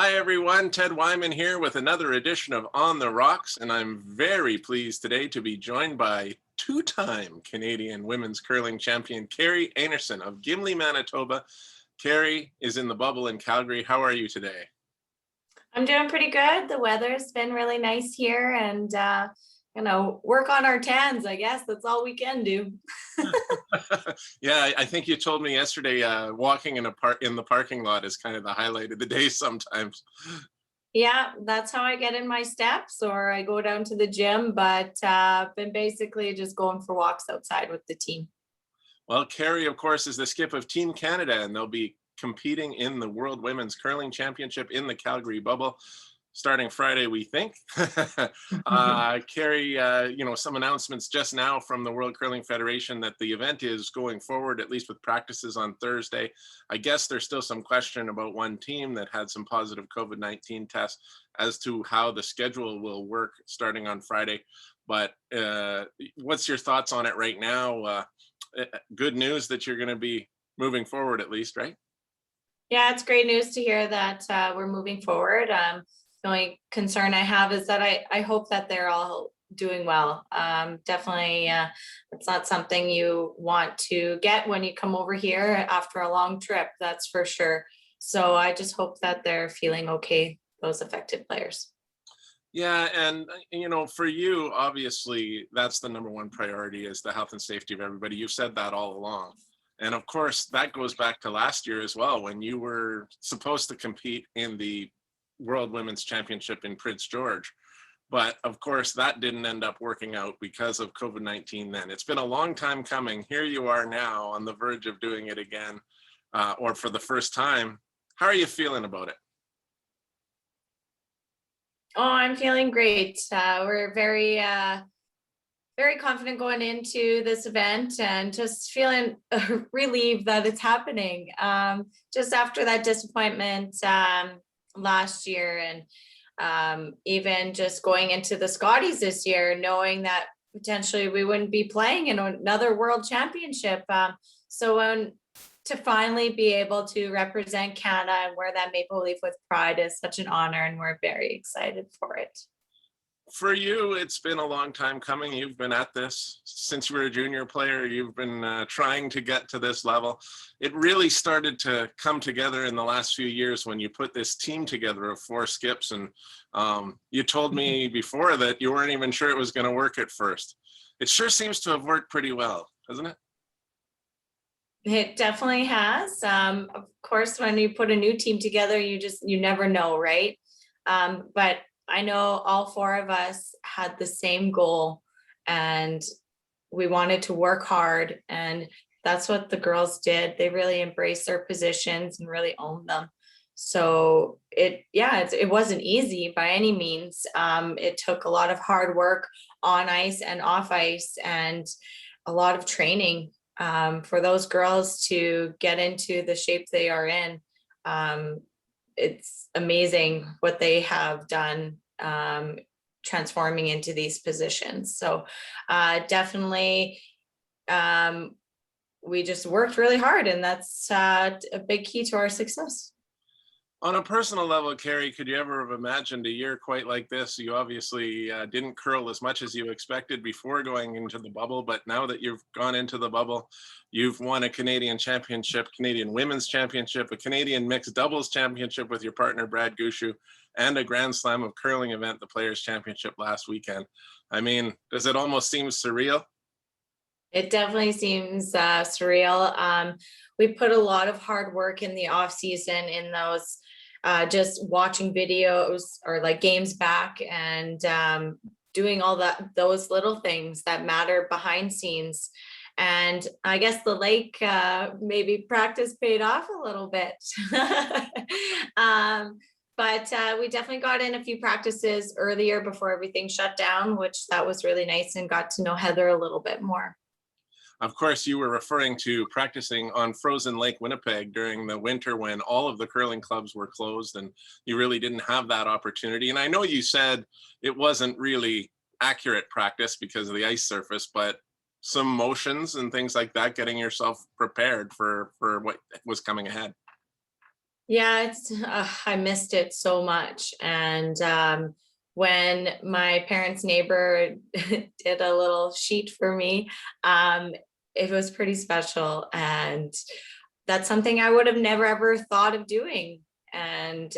Hi everyone, Ted Wyman here with another edition of On the Rocks, and I'm very pleased today to be joined by two-time Canadian women's curling champion Kerri Einarson of Gimli, Manitoba. Kerri is in the bubble in Calgary. How are you today? I'm doing pretty good. The weather's been really nice here and work on our tans, I guess. That's all we can do. Yeah, I think you told me yesterday walking in the parking lot is kind of the highlight of the day sometimes. Yeah, that's how I get in my steps, or I go down to the gym, but been basically just going for walks outside with the team. Well, Kerri, of course, is the skip of Team Canada, and they'll be competing in the World Women's Curling Championship in the Calgary bubble starting Friday, we think. Kerri, some announcements just now from the World Curling Federation that the event is going forward, at least with practices on Thursday. I guess there's still some question about one team that had some positive COVID-19 tests as to how the schedule will work starting on Friday. But what's your thoughts on it right now? Good news that you're going to be moving forward at least, right? Yeah, it's great news to hear that we're moving forward. The only concern I have is that I hope that they're all doing well. Definitely, it's not something you want to get when you come over here after a long trip, that's for sure. So I just hope that they're feeling okay, those affected players. Yeah, and for you, obviously, that's the number one priority is the health and safety of everybody. You've said that all along. And of course, that goes back to last year as well, when you were supposed to compete in the World Women's Championship in Prince George. But of course, that didn't end up working out because of COVID-19 then. It's been a long time coming. Here you are now on the verge of doing it again, or for the first time. How are you feeling about it? Oh, I'm feeling great. We're very confident going into this event and just feeling relieved that it's happening. Just after that disappointment last year, and even just going into the Scotties this year, knowing that potentially we wouldn't be playing in another world championship. So to finally be able to represent Canada and wear that maple leaf with pride is such an honor, and we're very excited for it. For you, it's been a long time coming. You've been at this since you were a junior player. You've been trying to get to this level. It really started to come together in the last few years when you put this team together of four skips. And you told me before that you weren't even sure it was going to work at first. It sure seems to have worked pretty well, hasn't it? It definitely has. Of course, when you put a new team together, you never know, right? But I know all four of us had the same goal, and we wanted to work hard, and that's what the girls did. They really embraced their positions and really owned them. So it wasn't easy by any means. It took a lot of hard work on ice and off ice, and a lot of training for those girls to get into the shape they are in. It's amazing what they have done transforming into these positions. So definitely we just worked really hard, and that's a big key to our success. On a personal level, Kerri, could you ever have imagined a year quite like this? You obviously didn't curl as much as you expected before going into the bubble, but now that you've gone into the bubble, you've won a Canadian championship, Canadian women's championship, a Canadian mixed doubles championship with your partner, Brad Gushu, and a Grand Slam of curling event, the Players' Championship last weekend. I mean, does it almost seem surreal? It definitely seems surreal. We put a lot of hard work in the off season in those just watching videos or like games back, and doing all those little things that matter behind scenes. And I guess the lake maybe practice paid off a little bit. But we definitely got in a few practices earlier before everything shut down, which that was really nice, and got to know Heather a little bit more. Of course, you were referring to practicing on frozen Lake Winnipeg during the winter when all of the curling clubs were closed and you really didn't have that opportunity. And I know you said it wasn't really accurate practice because of the ice surface, but some motions and things like that, getting yourself prepared for what was coming ahead. Yeah, I missed it so much. And when my parents' neighbor did a little sheet for me, um, it was pretty special. And that's something I would have never ever thought of doing. And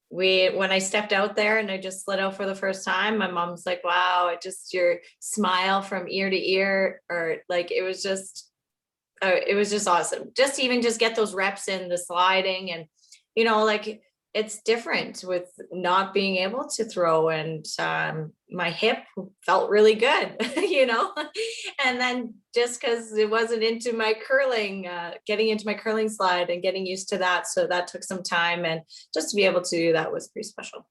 when I stepped out there and I just slid out for the first time, my mom's like, wow, it just your smile from ear to ear, or like it was just awesome. Just to even just get those reps in the sliding, and like it's different with not being able to throw, and my hip felt really good, and then just because it wasn't into my curling, getting into my curling slide and getting used to that. So that took some time, and just to be able to do that was pretty special.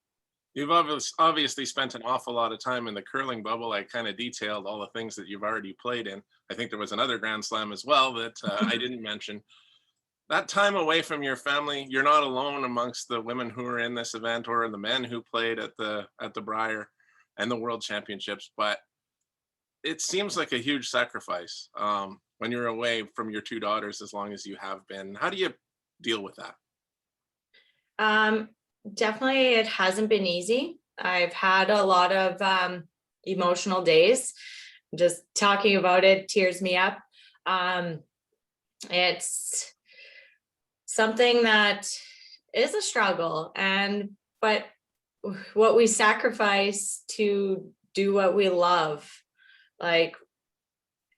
You've obviously spent an awful lot of time in the curling bubble. I kind of detailed all the things that you've already played in. I think there was another Grand Slam as well that I didn't mention. That time away from your family, you're not alone amongst the women who are in this event or the men who played at the Brier and the World Championships. But it seems like a huge sacrifice when you're away from your two daughters as long as you have been. How do you deal with that? Um, Definitely it hasn't been easy. I've had a lot of emotional days. Just talking about it tears me up. Um, it's something that is a struggle, but what we sacrifice to do what we love, like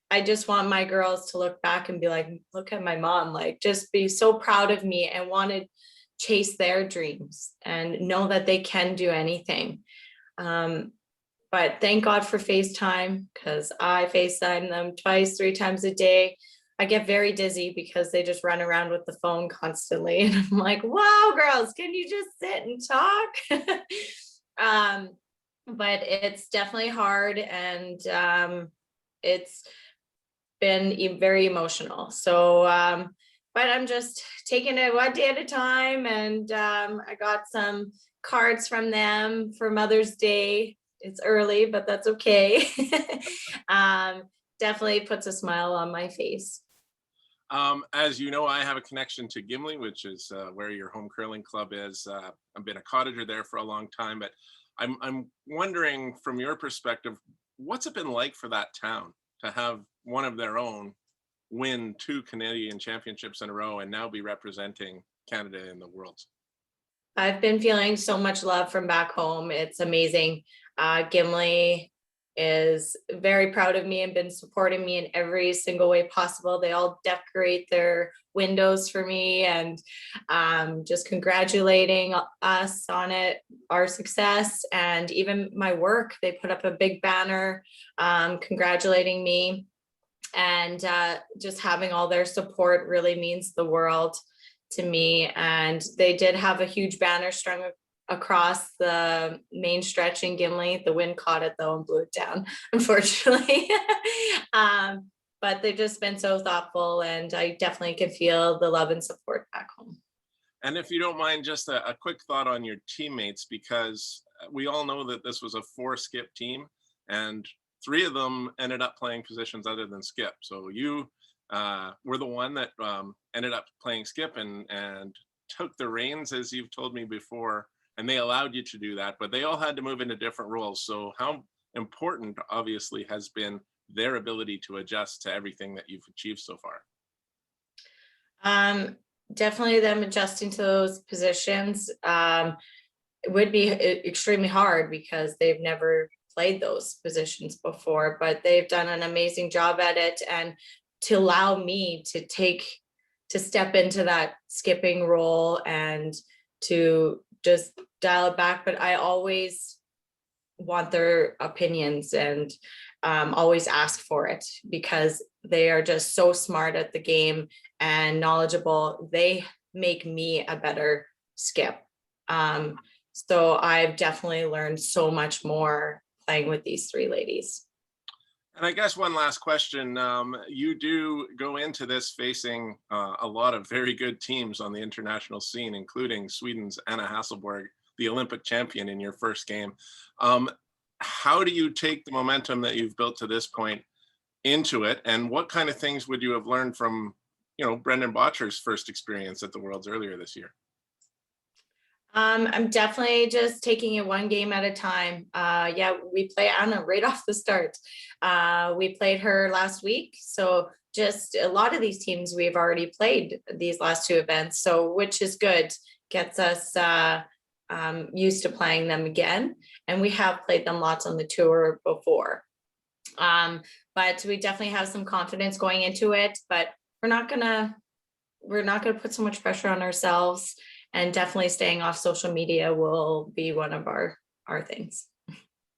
I just want my girls to look back and be like, look at my mom, like just be so proud of me and want to chase their dreams and know that they can do anything. Um, but thank God for FaceTime, because I FaceTime them twice, 3 times a day. I get very dizzy because they just run around with the phone constantly. And I'm like, wow, girls, can you just sit and talk? um, but it's definitely hard, and it's been very emotional. So, but I'm just taking it one day at a time. And I got some cards from them for Mother's Day. It's early, but that's okay. um, Definitely puts a smile on my face. As you know, I have a connection to Gimli, which is where your home curling club is. I've been a cottager there for a long time, but I'm wondering from your perspective, what's it been like for that town to have one of their own win 2 Canadian championships in a row and now be representing Canada in the Worlds? I've been feeling so much love from back home. It's amazing. Gimli is very proud of me and been supporting me in every single way possible. They all decorate their windows for me, and just congratulating us on it, our success, and even my work. They put up a big banner congratulating me, and just having all their support really means the world to me. And they did have a huge banner strung across the main stretch in Gimli. The wind caught it though and blew it down, unfortunately. But they've just been so thoughtful, and I definitely can feel the love and support back home. And if you don't mind, just a quick thought on your teammates, because we all know that this was a 4-skip team and 3 of them ended up playing positions other than skip. So you were the one that ended up playing skip and took the reins, as you've told me before, and they allowed you to do that, but they all had to move into different roles. So how important, obviously, has been their ability to adjust to everything that you've achieved so far? Definitely them adjusting to those positions. It would be extremely hard because they've never played those positions before, but they've done an amazing job at it. And to allow me to step into that skipping role and to just dial it back. But I always want their opinions, and always ask for it, because they are just so smart at the game and knowledgeable. They make me a better skip. So I've definitely learned so much more playing with these 3 ladies. And I guess one last question. You do go into this facing a lot of very good teams on the international scene, including Sweden's Anna Hasselborg, the Olympic champion, in your first game. How do you take the momentum that you've built to this point into it? And what kind of things would you have learned from, Brendan Botcher's first experience at the Worlds earlier this year? I'm definitely just taking it one game at a time. Yeah, we play Anna right off the start. We played her last week. So just a lot of these teams we've already played these last two events. So which is good, gets us used to playing them again. And we have played them lots on the tour before. But we definitely have some confidence going into it, but we're not gonna put so much pressure on ourselves, and definitely staying off social media will be one of our things.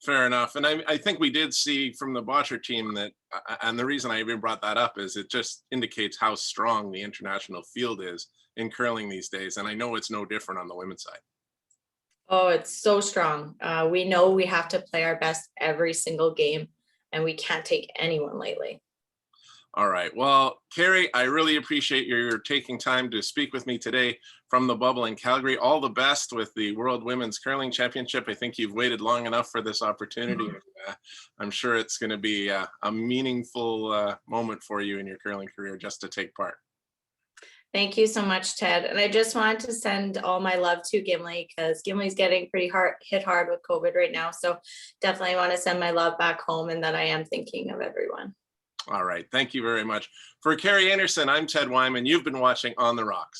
Fair enough. And I think we did see from the Botcher team that, and the reason I even brought that up is it just indicates how strong the international field is in curling these days. And I know it's no different on the women's side. Oh, it's so strong. We know we have to play our best every single game, and we can't take anyone lightly. All right. Well, Kerri, I really appreciate your taking time to speak with me today from the bubble in Calgary. All the best with the World Women's Curling Championship. I think you've waited long enough for this opportunity. I'm sure it's going to be a meaningful moment for you in your curling career just to take part. Thank you so much, Ted. And I just wanted to send all my love to Gimli, because Gimli's getting pretty hit hard with COVID right now. So definitely want to send my love back home, and that I am thinking of everyone. All right. Thank you very much. For Kerri Einarson, I'm Ted Wyman. You've been watching On the Rocks.